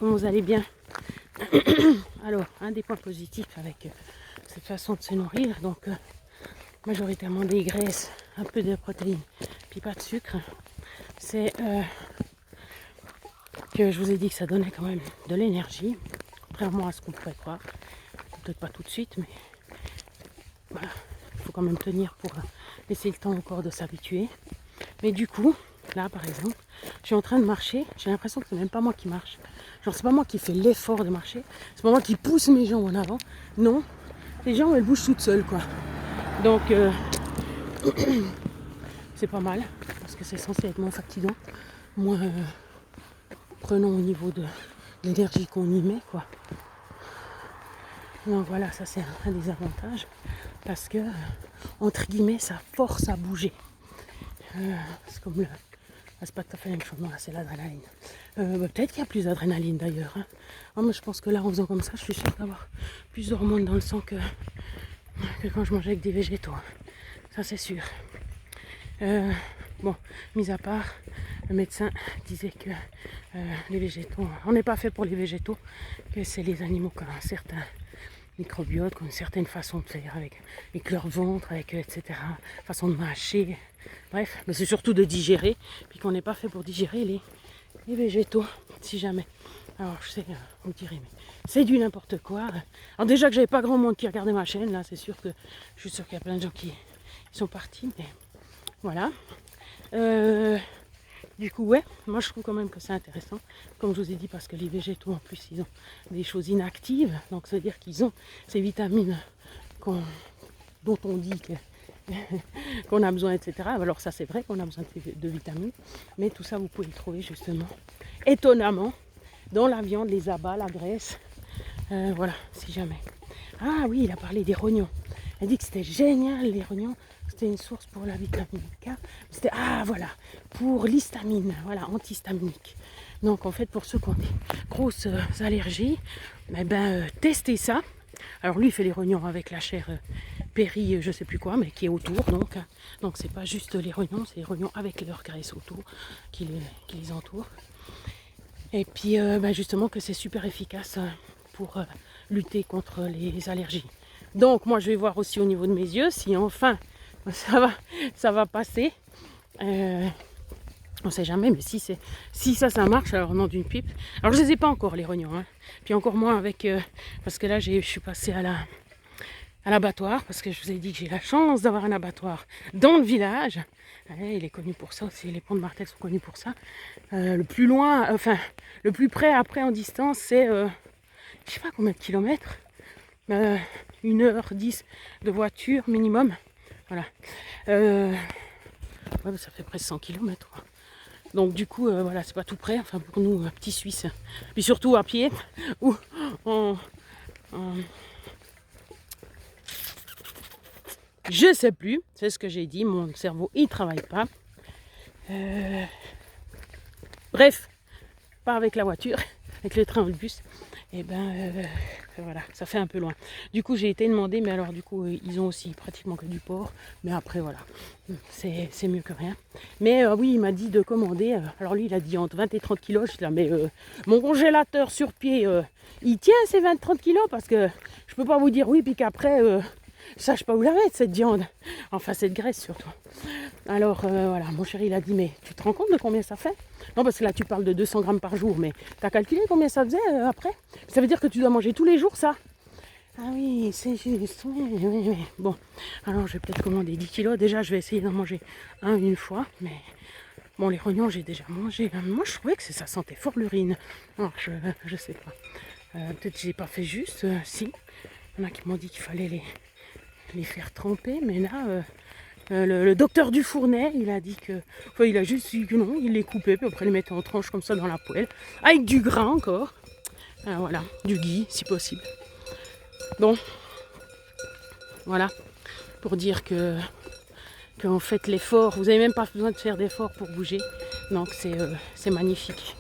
comment vous allez bien? Alors, un des points positifs avec cette façon de se nourrir, donc majoritairement des graisses, un peu de protéines, puis pas de sucre, c'est que je vous ai dit que ça donnait quand même de l'énergie, contrairement à ce qu'on pourrait croire. Peut-être pas tout de suite, mais voilà, il faut quand même tenir pour laisser le temps au corps de s'habituer. Mais du coup, là par exemple, je suis en train de marcher, j'ai l'impression que c'est même pas moi qui marche. Genre c'est pas moi qui fais l'effort de marcher, c'est pas moi qui pousse mes jambes en avant. Non, les jambes elles bougent toutes seules quoi. Donc c'est pas mal, parce que c'est censé être moins fatigant, moins prenant au niveau de l'énergie qu'on y met quoi. Donc voilà, ça c'est un des avantages, parce que entre guillemets ça force à bouger. C'est comme le... c'est pas tout à fait la même chose, non, là c'est l'adrénaline. Peut-être qu'il y a plus d'adrénaline d'ailleurs. Hein. Mais je pense que là en faisant comme ça, je suis sûre d'avoir plus d'hormones dans le sang que quand je mangeais avec des végétaux. Ça c'est sûr. Bon, mis à part, le médecin disait que les végétaux, on n'est pas fait pour les végétaux, que c'est les animaux qui ont un certain microbiote, qui ont une certaine façon de faire, avec leur ventre, avec etc. Façon de mâcher. Bref, mais c'est surtout de digérer, puis qu'on n'est pas fait pour digérer les végétaux, si jamais. Alors je sais, on me dirait, mais c'est du n'importe quoi. Alors déjà que j'avais pas grand monde qui regardait ma chaîne, là c'est sûr que je suis sûre qu'il y a plein de gens qui sont partis, mais voilà. Du coup, ouais, moi je trouve quand même que c'est intéressant, comme je vous ai dit, parce que les végétaux en plus ils ont des choses inactives, donc ça veut dire qu'ils ont ces vitamines dont on dit qu'on a besoin, etc. Alors ça c'est vrai qu'on a besoin de vitamines, mais tout ça vous pouvez le trouver justement, étonnamment, dans la viande, les abats, la graisse, voilà, si jamais. Ah oui, il a parlé des rognons, il a dit que c'était génial les rognons, c'était une source pour la vitamine K, c'était, ah voilà, pour l'histamine, voilà, antihistaminique. Donc en fait pour ceux qui ont des grosses allergies, testez ça. Alors lui il fait les rognons avec la chair péri, je sais plus quoi, mais qui est autour donc. Donc c'est pas juste les rognons, c'est les rognons avec leur graisse autour qui les entoure. Et puis justement que c'est super efficace pour lutter contre les allergies. Donc moi je vais voir aussi au niveau de mes yeux si enfin ça va passer. On sait jamais, mais si ça marche, alors non d'une pipe. Alors je les ai pas encore les rognons, hein. Puis encore moins avec parce que là je suis passée à l'abattoir, parce que je vous ai dit que j'ai la chance d'avoir un abattoir dans le village. Il est connu pour ça aussi, les ponts de Martel sont connus pour ça. Le plus loin, enfin le plus près après en distance, c'est je sais pas combien de kilomètres, 1h10 de voiture minimum. Voilà. Ouais, ça fait presque 100 km. Quoi. Donc du coup, voilà, c'est pas tout près, enfin pour nous, petits Suisses. Puis surtout à pied, ou je sais plus, c'est ce que j'ai dit, mon cerveau il travaille pas. Bref, pas avec la voiture, avec le train ou le bus. Et voilà, ça fait un peu loin. Du coup j'ai été demander, mais alors du coup ils ont aussi pratiquement que du porc. Mais après voilà, c'est mieux que rien. Mais oui, il m'a dit de commander. Alors lui il a dit entre 20 et 30 kilos. Je dis là, mais mon congélateur sur pied, il tient ces 20-30 kilos, parce que je peux pas vous dire oui, puis qu'après, je sache pas où la mettre cette viande. Enfin cette graisse surtout. Alors voilà, mon chéri il a dit, mais tu te rends compte de combien ça fait? Non, parce que là tu parles de 200 grammes par jour, mais tu as calculé combien ça faisait après? Ça veut dire que tu dois manger tous les jours ça? Ah oui, c'est juste, oui. Bon, alors je vais peut-être commander 10 kilos. Déjà je vais essayer d'en manger une fois, mais bon, les rognons j'ai déjà mangé. Moi je trouvais que ça sentait fort l'urine. Alors je sais pas. Peut-être que j'ai pas fait juste, si. Il y en a qui m'ont dit qu'il fallait les faire tremper, mais là... le docteur Dufournais, il a dit que... Enfin, il a juste dit que non, il les coupait, puis après il les mettait en tranches comme ça dans la poêle. Avec du gras encore. Voilà, du ghee, si possible. Bon, voilà. Pour dire que en fait l'effort, vous n'avez même pas besoin de faire d'effort pour bouger. Donc c'est magnifique.